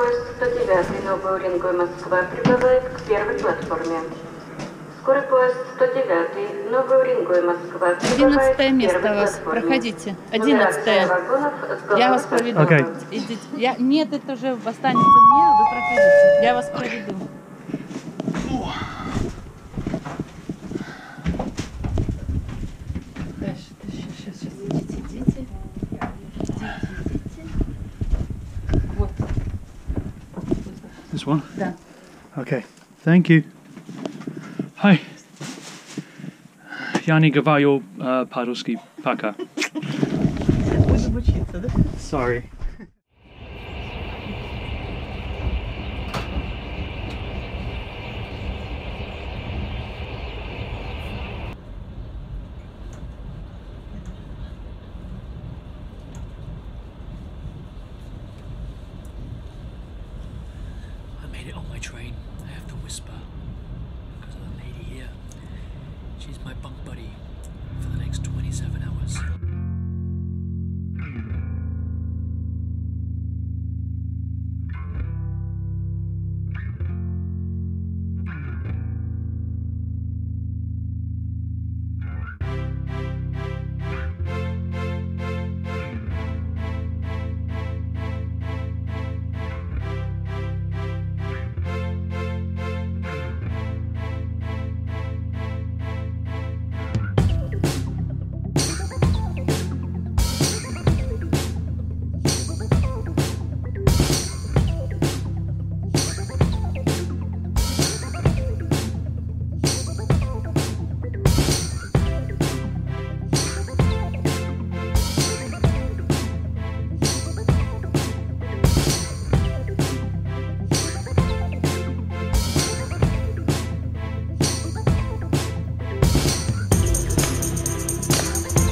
поезд 109 Новый Уренгой Москва прибывает к первой платформе. Скорый поезд 109 Новый Уренгой Москва прибывает к первой платформе. Проходите. 11-е. Я вас проведу. Okay. Нет, это уже останется мне, вы проходите. Я вас проведу. Сейчас, идите. Вот. This one? Да. Okay, thank you. Hi. Я не говорю по-русски пока. Будем учиться, да? Sorry. I made it on my train. I have to whisper because of the lady here. She's my bunk buddy for the next 27 hours.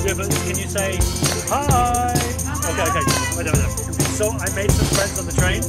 Yeah, but can you say hi? Okay. Wait. So I made some friends on the train.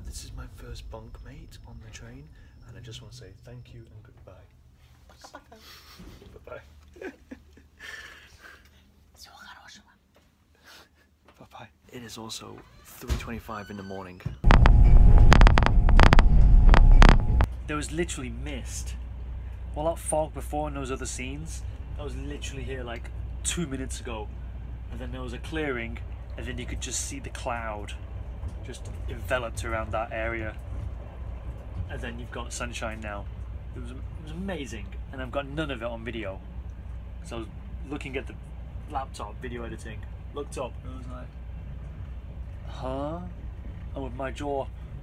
This is my first bunk mate on the train, and I just want to say thank you and goodbye. Bye-bye. Bye-bye. It is also 3:25 in the morning. There was literally mist. All that fog before in those other scenes, that was literally here like 2 minutes ago. And then there was a clearing, and then you could just see the cloud just enveloped around that area. And then you've got sunshine now. It was amazing, and I've got none of it on video. So I was looking at the laptop, video editing, looked up, and I was like, huh? And with my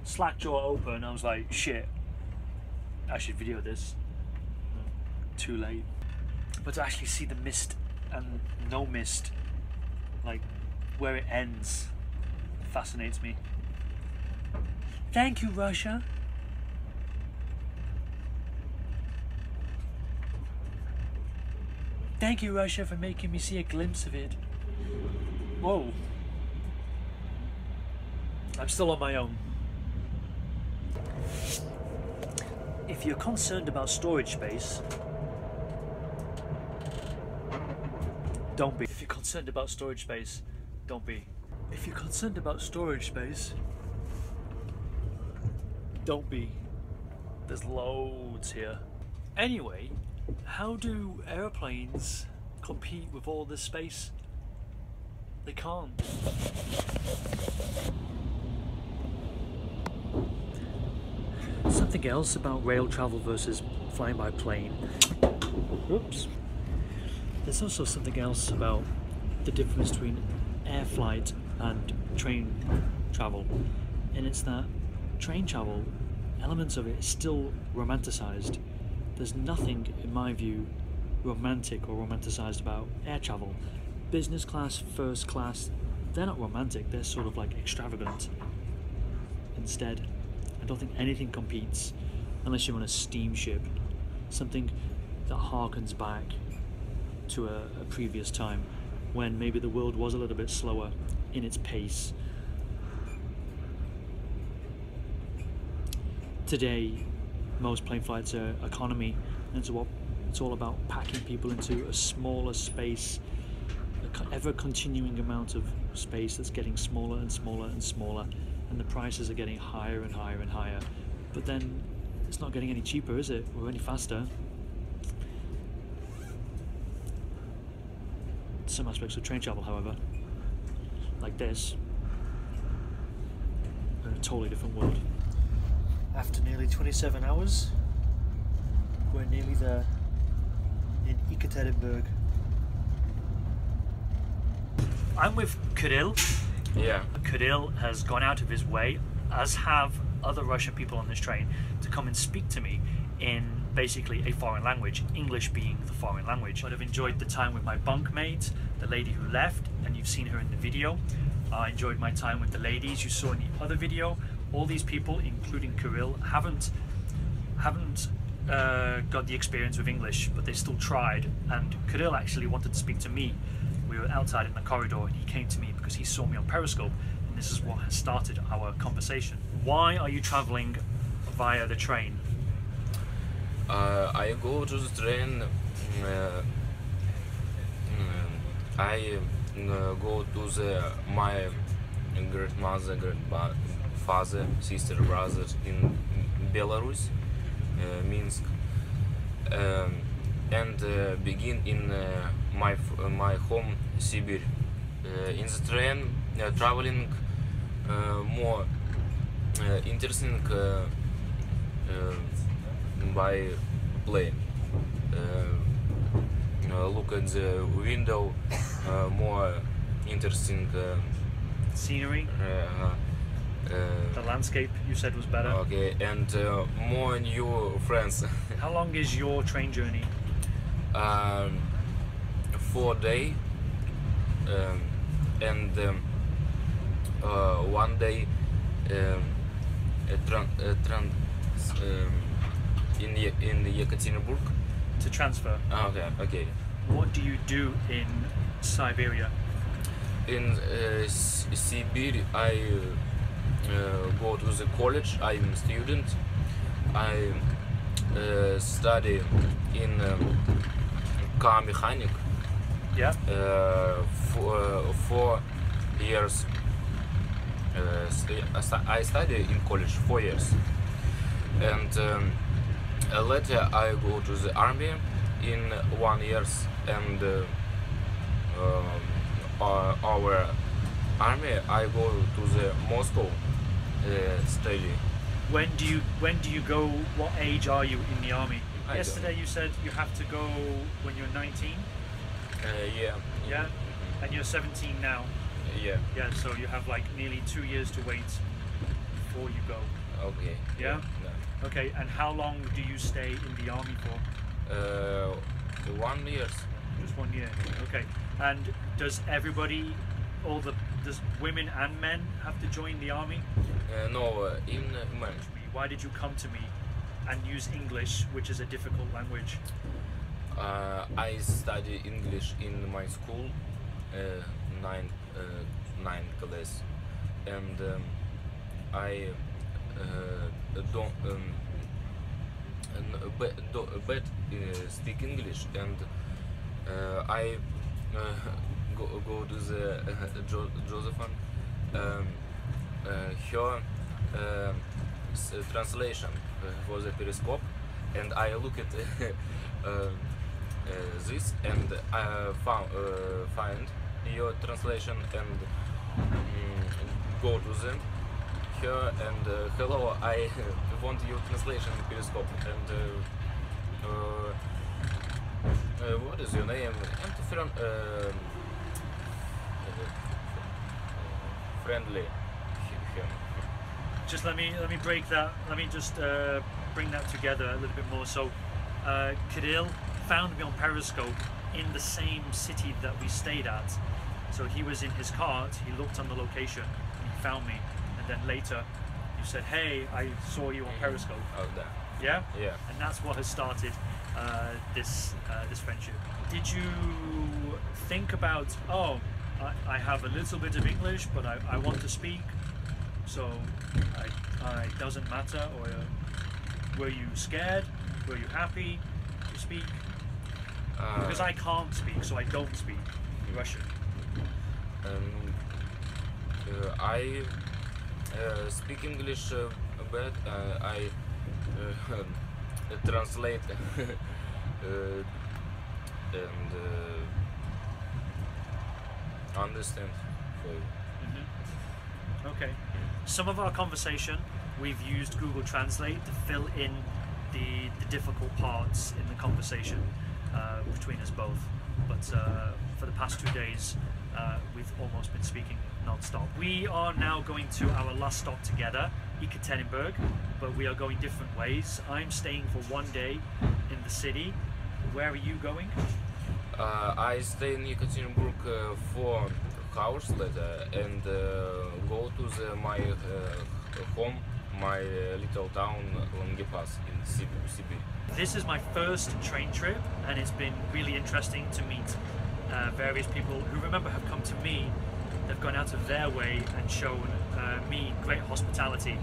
slack jaw open, I was like, shit, I should video this. Too late. But to actually see the mist and no mist, like where it ends, fascinates me. Thank you, Russia. Thank you, Russia, for making me see a glimpse of it. Whoa. I'm still on my own. If you're concerned about storage space, don't be. If you're concerned about storage space, don't be. If you're concerned about storage space, don't be. There's loads here. Anyway, how do airplanes compete with all this space? They can't. Something else about rail travel versus flying by plane. Oops. There's also something else about the difference between air flight and train travel, and it's that train travel, elements of it is still romanticized. There's nothing, in my view, romantic or romanticized about air travel. Business class, first class, they're not romantic, they're sort of like extravagant. Instead, I don't think anything competes unless you're on a steamship, something that harkens back to a previous time when maybe the world was a little bit slower in its pace. Today, most plane flights are economy, and it's all about packing people into a smaller space, an ever continuing amount of space that's getting smaller and smaller and smaller, and the prices are getting higher and higher and higher. But then it's not getting any cheaper, is it? Or any faster. Some aspects of train travel, however, like this, are in a totally different world. After nearly 27 hours, we're nearly there, in Ekaterinburg. I'm with Kirill. Yeah. Kirill has gone out of his way, as have other Russian people on this train, to come and speak to me in basically a foreign language, English being the foreign language. But I've enjoyed the time with my bunkmate, the lady who left, and you've seen her in the video. I enjoyed my time with the ladies you saw in the other video. All these people, including Kirill, haven't got the experience with English, but they still tried. And Kirill actually wanted to speak to me. We were outside in the corridor, and he came to me because he saw me on Periscope, and this is what has started our conversation. Why are you traveling via the train? I go to the train. I go to my grandmother, grandfather, sister, brother in Belarus, Minsk, and begin in my home Sibir. In the train, traveling more interesting by plane. Look at the window, more interesting scenery. The landscape you said was better. Okay, and more new friends. How long is your train journey? 4 days, and 1 day in Yekaterinburg. To transfer. Okay. What do you do in Siberia? In Sibir, I go to the college. I'm a student. I study in car mechanic. Yeah. 4 years. I study in college 4 years, and later I go to the army in 1 year, and our army I go to the Moscow study. When do you go? What age are you in the army? I Yesterday you said you have to go when you're 19. Yeah. Yeah, and you're 17 now. Yeah. Yeah, so you have like nearly 2 years to wait before you go. Okay. Yeah? Yeah. Okay, and how long do you stay in the army for? 1 year. Just 1 year. Okay. And does does women and men have to join the army? No, in men. Why did you come to me and use English, which is a difficult language? I study English in my school, nine class, and I don't speak English, and I go to the Josephine. Her translation for the Periscope, and I look at this and I find your translation and go to them here and hello, I want your translation in Periscope and what is your name? And friendly him. Just let me break that. Let me just bring that together a little bit more. So, Kirill found me on Periscope in the same city that we stayed at. So he was in his cart. He looked on the location and he found me. And then later, you said, "Hey, I saw you on Periscope." Oh, that. Yeah. Yeah. And that's what has started this friendship. Did you think about? Oh, I have a little bit of English, but I want to speak. So it doesn't matter, or were you scared? Were you happy to speak? Because I can't speak, so I don't speak Russian. I speak English but I translate and understand for you. Okay. Some of our conversation, we've used Google Translate to fill in the difficult parts in the conversation between us both. But for the past 2 days, we've almost been speaking non-stop. We are now going to our last stop together, Ekaterinburg, but we are going different ways. I'm staying for 1 day in the city. Where are you going? I stay in Ekaterinburg for hours later and go to my home, my little town Longipas in Sibir. This is my first train trip, and it's been really interesting to meet various people who, remember, have come to me. They've gone out of their way and shown me great hospitality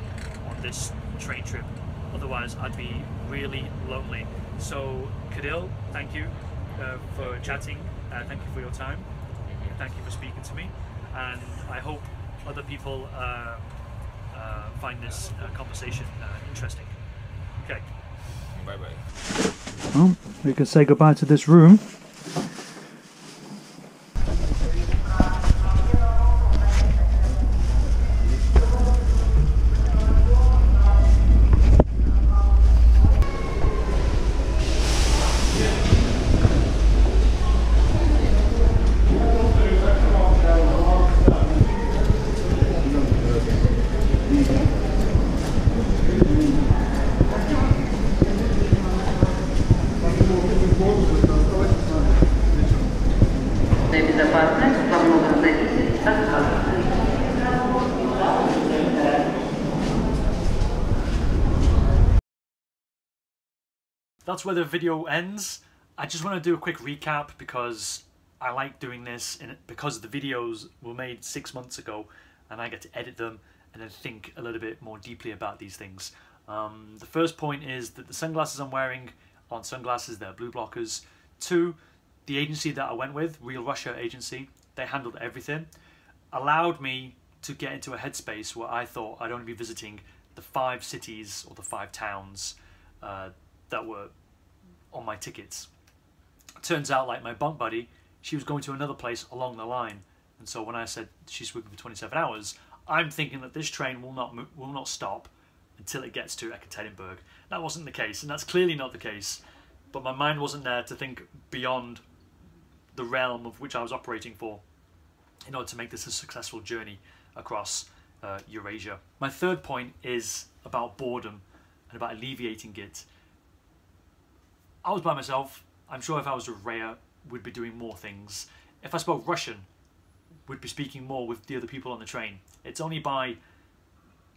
on this train trip. Otherwise, I'd be really lonely. So, Kirill, thank you for chatting. Thank you for your time. Thank you for speaking to me, and I hope other people find this conversation interesting. Okay. Bye bye. Well, we can say goodbye to this room. That's where the video ends. I just want to do a quick recap because I like doing this, and because the videos were made 6 months ago and I get to edit them and then think a little bit more deeply about these things. The first point is that the sunglasses I'm wearing aren't sunglasses, they're blue blockers. 2, the agency that I went with, Real Russia Agency, they handled everything, allowed me to get into a headspace where I thought I'd only be visiting the 5 cities or the 5 towns that were on my tickets. Turns out, like my bunk buddy, she was going to another place along the line, and so when I said she's with me for 27 hours, I'm thinking that this train will not stop until it gets to Ekaterinburg. That wasn't the case, and that's clearly not the case, but my mind wasn't there to think beyond the realm of which I was operating for. in order to make this a successful journey across Eurasia. My third point is about boredom and about alleviating it. I was by myself. I'm sure if I was with Rhea, we'd be doing more things. If I spoke Russian, we'd be speaking more with the other people on the train. It's only by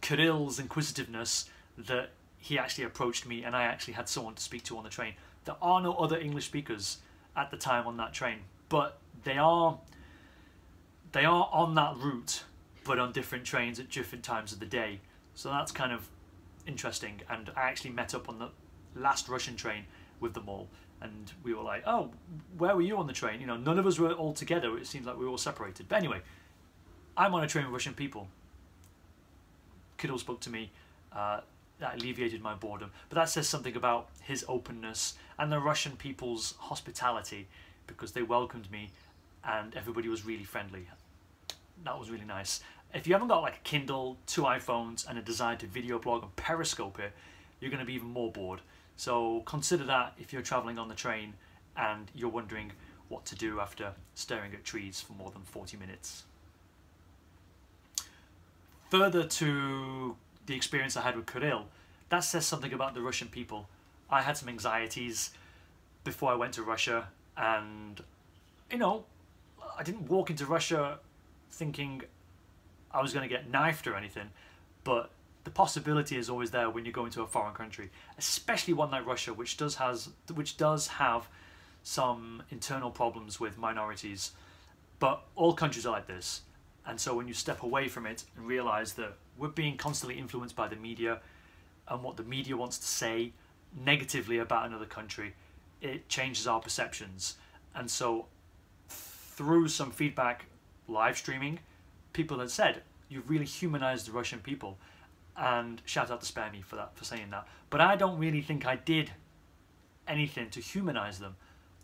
Kirill's inquisitiveness that he actually approached me and I actually had someone to speak to on the train. There are no other English speakers at the time on that train, but they are on that route, but on different trains at different times of the day. So that's kind of interesting. And I actually met up on the last Russian train with them all, and we were like, oh, where were you on the train? You know, none of us were all together. It seems like we were all separated. But anyway, I'm on a train with Russian people. Kirill spoke to me. That alleviated my boredom. But that says something about his openness and the Russian people's hospitality, because they welcomed me and everybody was really friendly. That was really nice. If you haven't got like a Kindle, 2 iPhones and a desire to video blog and Periscope it, you're going to be even more bored. So consider that if you're travelling on the train and you're wondering what to do after staring at trees for more than 40 minutes. Further to the experience I had with Kirill, that says something about the Russian people. I had some anxieties before I went to Russia, and you know, I didn't walk into Russia thinking I was going to get knifed or anything, but the possibility is always there when you go into a foreign country, especially one like Russia, which does have some internal problems with minorities. But all countries are like this. And so when you step away from it and realise that we're being constantly influenced by the media and what the media wants to say negatively about another country, it changes our perceptions. And so through some feedback live streaming, people had said, you've really humanised the Russian people. And shout out to Spare Me for saying that. But I don't really think I did anything to humanise them.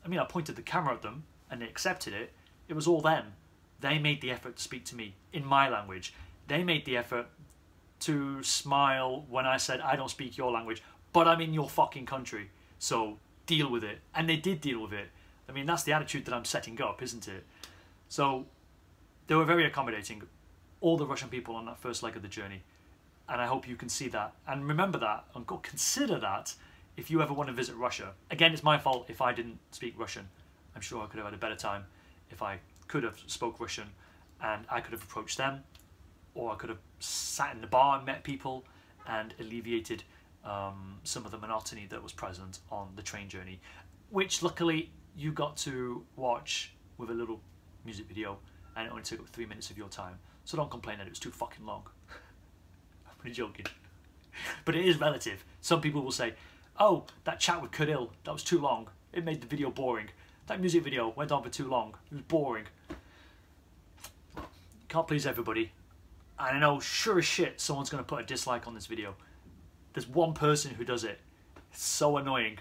I mean, I pointed the camera at them and they accepted it. It was all them. They made the effort to speak to me in my language. They made the effort to smile when I said, I don't speak your language, but I'm in your fucking country, so deal with it. And they did deal with it. I mean, that's the attitude that I'm setting up, isn't it? So they were very accommodating, all the Russian people on that first leg of the journey. And I hope you can see that and remember that and go consider that if you ever want to visit Russia. Again, it's my fault if I didn't speak Russian. I'm sure I could have had a better time if I could have spoke Russian and I could have approached them, or I could have sat in the bar and met people and alleviated some of the monotony that was present on the train journey, which luckily you got to watch with a little music video, and it only took up 3 minutes of your time. So don't complain that it was too fucking long. I'm only joking. But it is relative. Some people will say, oh, that chat with Kirill, that was too long. It made the video boring. That music video went on for too long. It was boring. Can't please everybody. And I know, sure as shit, someone's going to put a dislike on this video. There's one person who does it. It's so annoying.